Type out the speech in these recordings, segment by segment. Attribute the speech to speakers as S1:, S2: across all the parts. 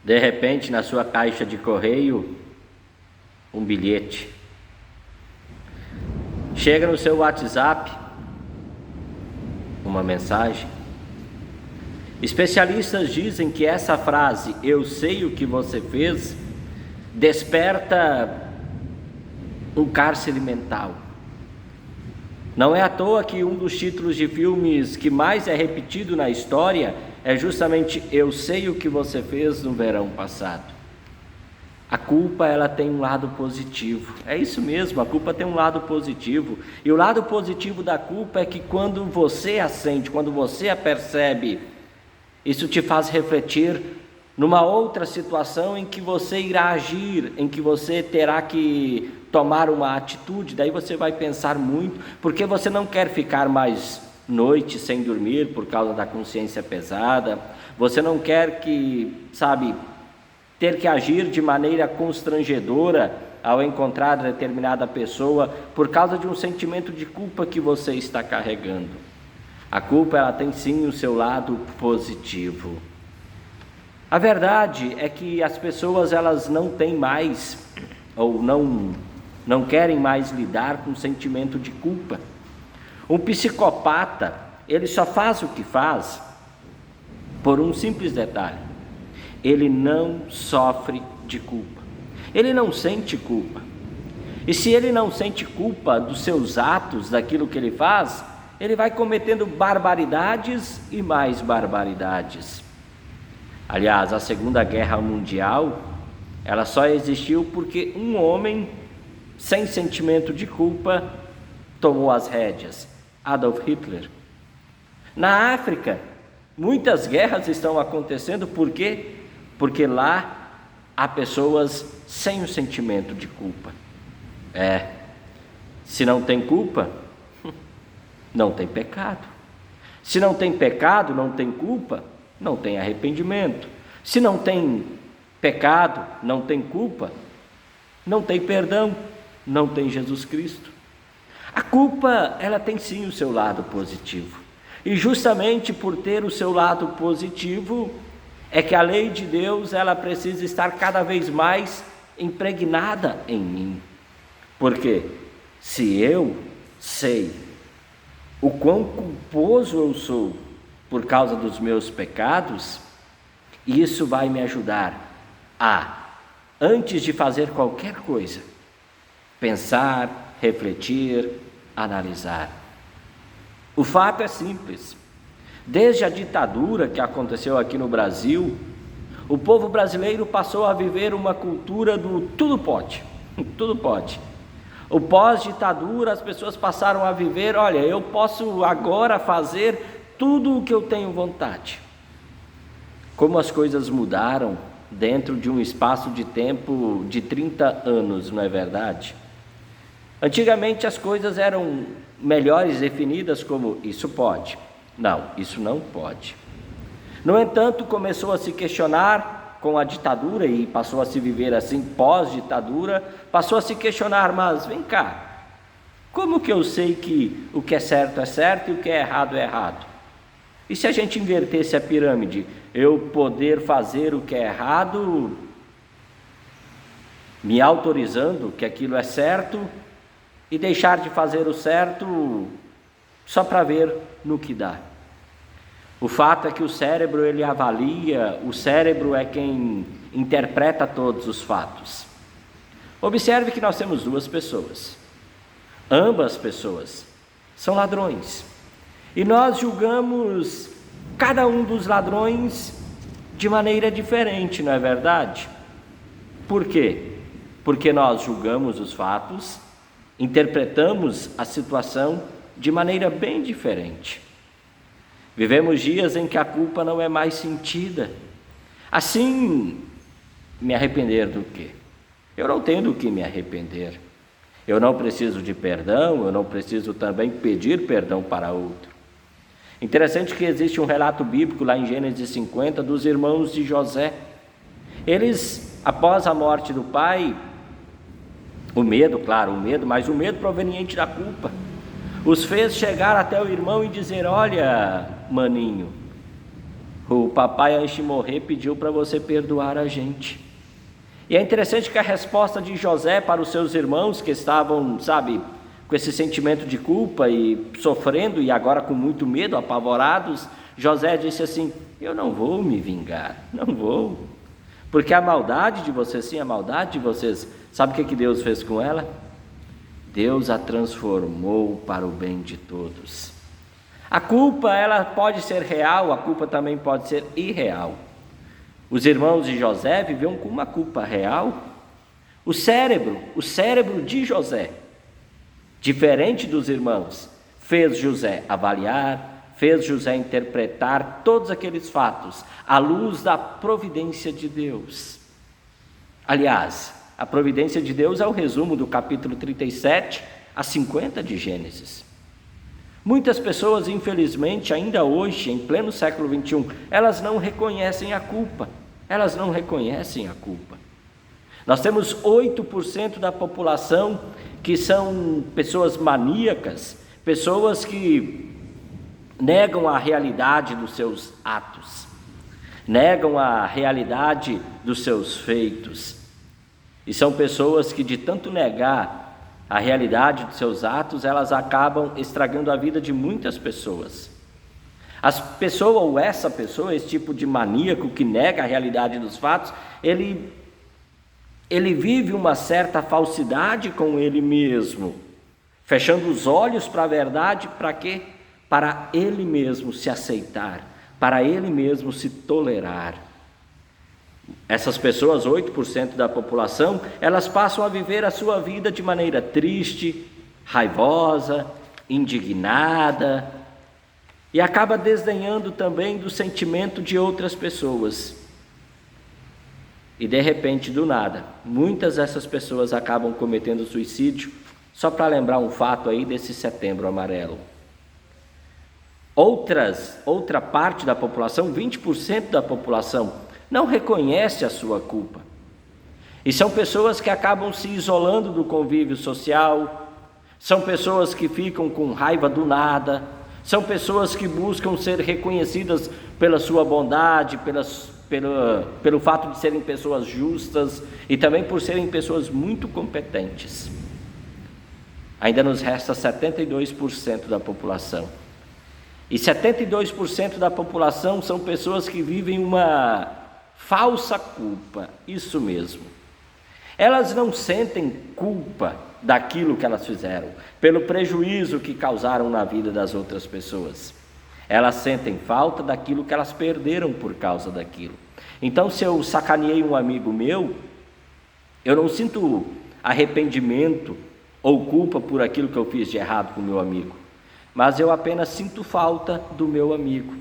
S1: De repente, na sua caixa de correio, um bilhete. Chega no seu WhatsApp, uma mensagem. Especialistas dizem que essa frase, "eu sei o que você fez", desperta um cárcere mental. Não é à toa que um dos títulos de filmes que mais é repetido na história é justamente "eu sei o que você fez no verão passado". A culpa, ela tem um lado positivo. É isso mesmo, a culpa tem um lado positivo. E o lado positivo da culpa é que quando você a sente, quando você a percebe, isso te faz refletir numa outra situação em que você irá agir, em que você terá que tomar uma atitude. Daí você vai pensar muito, porque você não quer ficar mais noite sem dormir por causa da consciência pesada. Você não quer ter que agir de maneira constrangedora ao encontrar determinada pessoa por causa de um sentimento de culpa que você está carregando. A culpa, ela tem sim o seu lado positivo. A verdade é que as pessoas, elas não têm mais, ou não querem mais lidar com o sentimento de culpa. Um psicopata, ele só faz o que faz por um simples detalhe: ele não sofre de culpa, ele não sente culpa. E se ele não sente culpa dos seus atos, daquilo que ele faz, ele vai cometendo barbaridades e mais barbaridades. Aliás, a Segunda Guerra Mundial, ela só existiu porque um homem sem sentimento de culpa tomou as rédeas: Adolf Hitler. Na África, muitas guerras estão acontecendo, por quê? Porque lá há pessoas sem o sentimento de culpa. Se não tem culpa, não tem pecado. Se não tem pecado, não tem culpa, não tem arrependimento. Se não tem pecado, não tem culpa, não tem perdão, não tem Jesus Cristo. A culpa, ela tem sim o seu lado positivo. E justamente por ter o seu lado positivo, é que a lei de Deus, ela precisa estar cada vez mais impregnada em mim. Porque se eu sei o quão culposo eu sou por causa dos meus pecados, isso vai me ajudar a, antes de fazer qualquer coisa, pensar, refletir, analisar. O fato é simples. Desde a ditadura que aconteceu aqui no Brasil, o povo brasileiro passou a viver uma cultura do tudo pode, tudo pode. O pós-ditadura, as pessoas passaram a viver: olha, eu posso agora fazer tudo o que eu tenho vontade. Como as coisas mudaram dentro de um espaço de tempo de 30 anos, não é verdade? Antigamente as coisas eram melhores definidas como isso pode. Não, isso não pode. No entanto, começou a se questionar com a ditadura e passou a se viver assim pós-ditadura, passou a se questionar: mas vem cá, como que eu sei que o que é certo e o que é errado? E se a gente invertesse a pirâmide, eu poder fazer o que é errado, me autorizando que aquilo é certo, e deixar de fazer o certo só para ver no que dá. O fato é que o cérebro, ele avalia, o cérebro é quem interpreta todos os fatos. Observe que nós temos duas pessoas. Ambas pessoas são ladrões. E nós julgamos cada um dos ladrões de maneira diferente, não é verdade? Por quê? Porque nós julgamos os fatos, interpretamos a situação de maneira bem diferente. Vivemos dias em que a culpa não é mais sentida. Assim, me arrepender do quê? Eu não tenho do que me arrepender. Eu não preciso de perdão, eu não preciso também pedir perdão para outro. Interessante que existe um relato bíblico lá em Gênesis 50 dos irmãos de José. Eles, após a morte do pai, mas o medo proveniente da culpa, os fez chegar até o irmão e dizer: olha, maninho, O papai, antes de morrer, pediu para você perdoar a gente. E é interessante que a resposta de José para os seus irmãos que estavam, com esse sentimento de culpa e sofrendo e agora com muito medo, apavorados, José disse assim: eu não vou me vingar, não vou, porque a maldade de vocês, sim, a maldade de vocês, sabe o que Deus fez com ela? Deus a transformou para o bem de todos. A culpa, ela pode ser real, a culpa também pode ser irreal. Os irmãos de José viviam com uma culpa real. O cérebro de José, diferente dos irmãos, fez José avaliar, fez José interpretar todos aqueles fatos à luz da providência de Deus. Aliás, a providência de Deus é o resumo do capítulo 37 a 50 de Gênesis. Muitas pessoas, infelizmente, ainda hoje, em pleno século 21, elas não reconhecem a culpa. Elas não reconhecem a culpa. Nós temos 8% da população que são pessoas maníacas, pessoas que negam a realidade dos seus atos, negam a realidade dos seus feitos. E são pessoas que, de tanto negar a realidade dos seus atos, elas acabam estragando a vida de muitas pessoas. Esse tipo de maníaco que nega a realidade dos fatos, ele vive uma certa falsidade com ele mesmo, fechando os olhos para a verdade, para quê? Para ele mesmo se aceitar, para ele mesmo se tolerar. Essas pessoas, 8% da população, elas passam a viver a sua vida de maneira triste, raivosa, indignada, e acaba desdenhando também do sentimento de outras pessoas. E de repente, do nada, muitas dessas pessoas acabam cometendo suicídio, só para lembrar um fato aí desse Setembro Amarelo. Outra parte da população, 20% da população, não reconhece a sua culpa. E são pessoas que acabam se isolando do convívio social, são pessoas que ficam com raiva do nada, são pessoas que buscam ser reconhecidas pela sua bondade, pelo fato de serem pessoas justas e também por serem pessoas muito competentes. Ainda nos resta 72% da população. E 72% da população são pessoas que vivem uma falsa culpa, isso mesmo. Elas não sentem culpa daquilo que elas fizeram, pelo prejuízo que causaram na vida das outras pessoas. Elas sentem falta daquilo que elas perderam por causa daquilo. Então, se eu sacaneei um amigo meu, eu não sinto arrependimento ou culpa por aquilo que eu fiz de errado com o meu amigo, mas eu apenas sinto falta do meu amigo.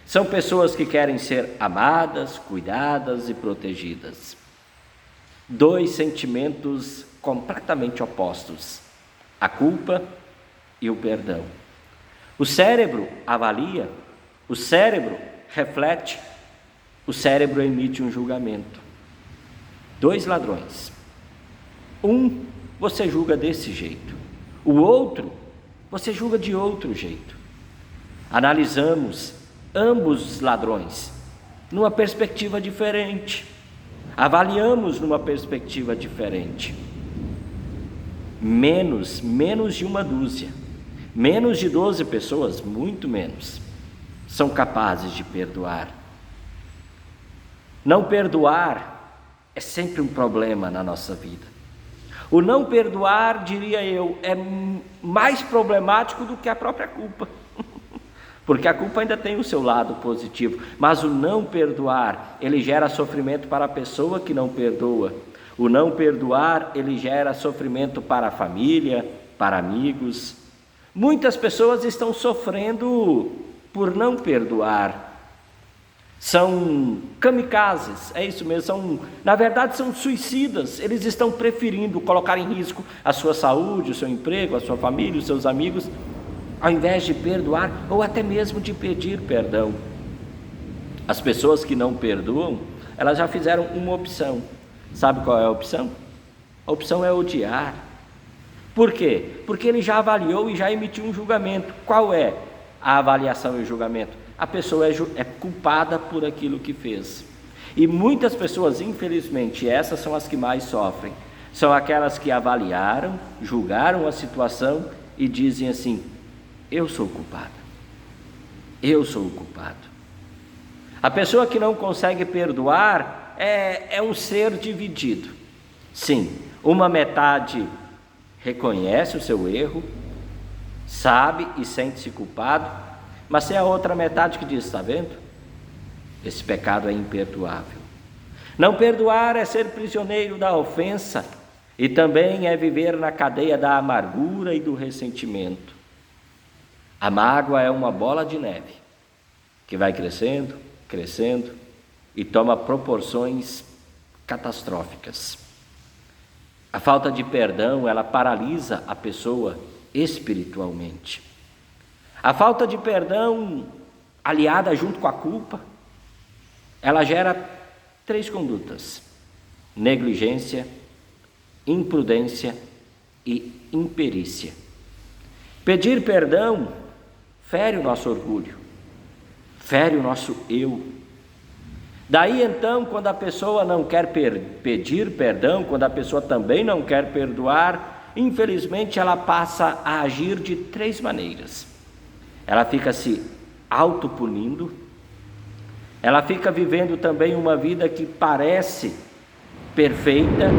S1: São pessoas que querem ser amadas, cuidadas e protegidas. Dois sentimentos completamente opostos: a culpa e o perdão. O cérebro avalia, o cérebro reflete, o cérebro emite um julgamento. Dois ladrões. Um você julga desse jeito, o outro você julga de outro jeito. Analisamos ambos os ladrões numa perspectiva diferente, avaliamos numa perspectiva diferente. Menos de uma dúzia, menos de 12 pessoas, muito menos, são capazes de perdoar. Não perdoar é sempre um problema na nossa vida. O não perdoar, diria eu, é mais problemático do que a própria culpa. Porque a culpa ainda tem o seu lado positivo, mas o não perdoar, ele gera sofrimento para a pessoa que não perdoa. O não perdoar, ele gera sofrimento para a família, para amigos. Muitas pessoas estão sofrendo por não perdoar. São kamikazes, é isso mesmo, na verdade são suicidas. Eles estão preferindo colocar em risco a sua saúde, o seu emprego, a sua família, os seus amigos, ao invés de perdoar ou até mesmo de pedir perdão. As pessoas que não perdoam, elas já fizeram uma opção. Sabe qual é a opção? A opção é odiar. Por quê? Porque ele já avaliou e já emitiu um julgamento. Qual é a avaliação e o julgamento? a pessoa é culpada por aquilo que fez. E muitas pessoas, infelizmente, essas são as que mais sofrem, são aquelas que avaliaram, julgaram a situação e dizem assim: eu sou culpada, eu sou o culpado. A pessoa que não consegue perdoar é um ser dividido. Sim, uma metade reconhece o seu erro, sabe e sente-se culpado, mas é a outra metade que diz: está vendo? Esse pecado é imperdoável. Não perdoar é ser prisioneiro da ofensa e também é viver na cadeia da amargura e do ressentimento. A mágoa é uma bola de neve que vai crescendo, crescendo e toma proporções catastróficas. A falta de perdão, ela paralisa a pessoa espiritualmente. A falta de perdão, aliada junto com a culpa, ela gera 3 condutas: negligência, imprudência e imperícia. Pedir perdão fere o nosso orgulho, fere o nosso eu. Daí então, quando a pessoa não quer pedir perdão, quando a pessoa também não quer perdoar, infelizmente ela passa a agir de 3 maneiras. Ela fica se autopunindo, ela fica vivendo também uma vida que parece perfeita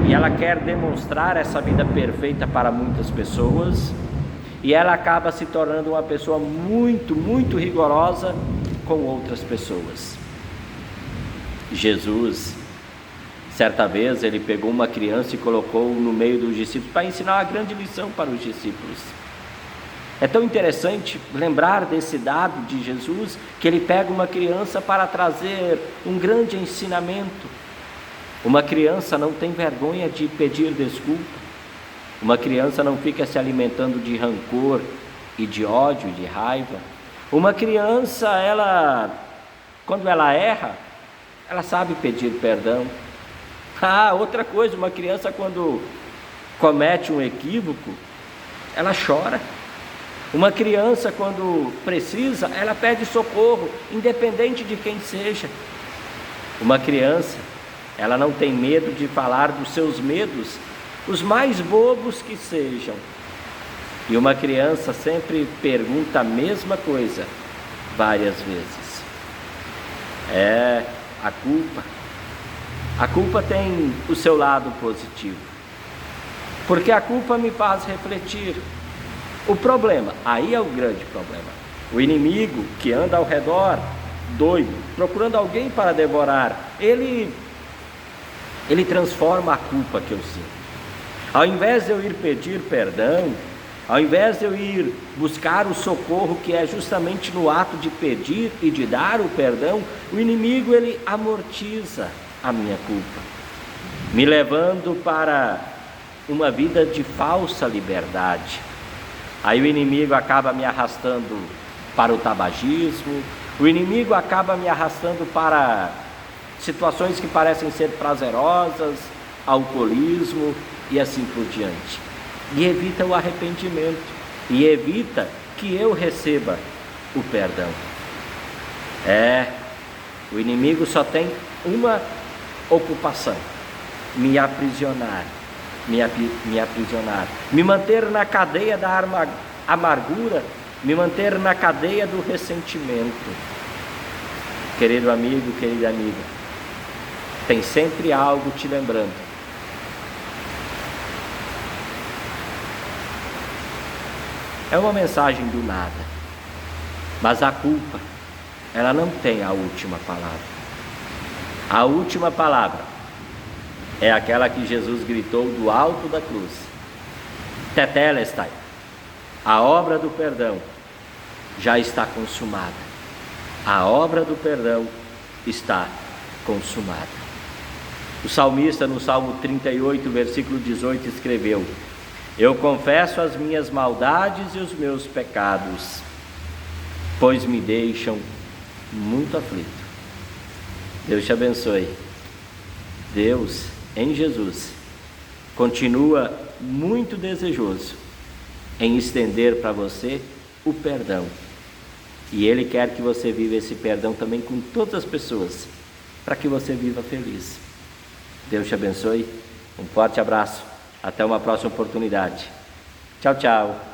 S1: e ela quer demonstrar essa vida perfeita para muitas pessoas, e ela acaba se tornando uma pessoa muito, muito rigorosa com outras pessoas. Jesus, certa vez, ele pegou uma criança e colocou no meio dos discípulos para ensinar uma grande lição para os discípulos. É tão interessante lembrar desse dado de Jesus, que ele pega uma criança para trazer um grande ensinamento. Uma criança não tem vergonha de pedir desculpa. Uma criança não fica se alimentando de rancor e de ódio, de raiva. Uma criança, quando ela erra, ela sabe pedir perdão. Outra coisa, uma criança quando comete um equívoco, ela chora. Uma criança quando precisa, ela pede socorro, independente de quem seja. Uma criança, ela não tem medo de falar dos seus medos, os mais bobos que sejam. E uma criança sempre pergunta a mesma coisa várias vezes. A culpa. A culpa tem o seu lado positivo, porque a culpa me faz refletir. O problema, aí é o grande problema. O inimigo que anda ao redor, doido, procurando alguém para devorar, ele transforma a culpa que eu sinto. Ao invés de eu ir pedir perdão, ao invés de eu ir buscar o socorro, que é justamente no ato de pedir e de dar o perdão, o inimigo ele amortiza a minha culpa, me levando para uma vida de falsa liberdade. Aí o inimigo acaba me arrastando para o tabagismo, o inimigo acaba me arrastando para situações que parecem ser prazerosas, alcoolismo e assim por diante. E evita o arrependimento, e evita que eu receba o perdão. O inimigo só tem uma ocupação: me aprisionar, me manter na cadeia da amargura, me manter na cadeia do ressentimento. Querido amigo, querida amiga, tem sempre algo te lembrando. É uma mensagem do nada, mas a culpa, ela não tem a última palavra. A última palavra é aquela que Jesus gritou do alto da cruz: Tetelestai, a obra do perdão já está consumada. A obra do perdão está consumada. O salmista, no Salmo 38, versículo 18, escreveu: eu confesso as minhas maldades e os meus pecados, pois me deixam muito aflito. Deus te abençoe. Deus, em Jesus, continua muito desejoso em estender para você o perdão E Ele quer que você viva esse perdão também com todas as pessoas, para que você viva feliz. Deus te abençoe, um forte abraço, até uma próxima oportunidade. Tchau, tchau.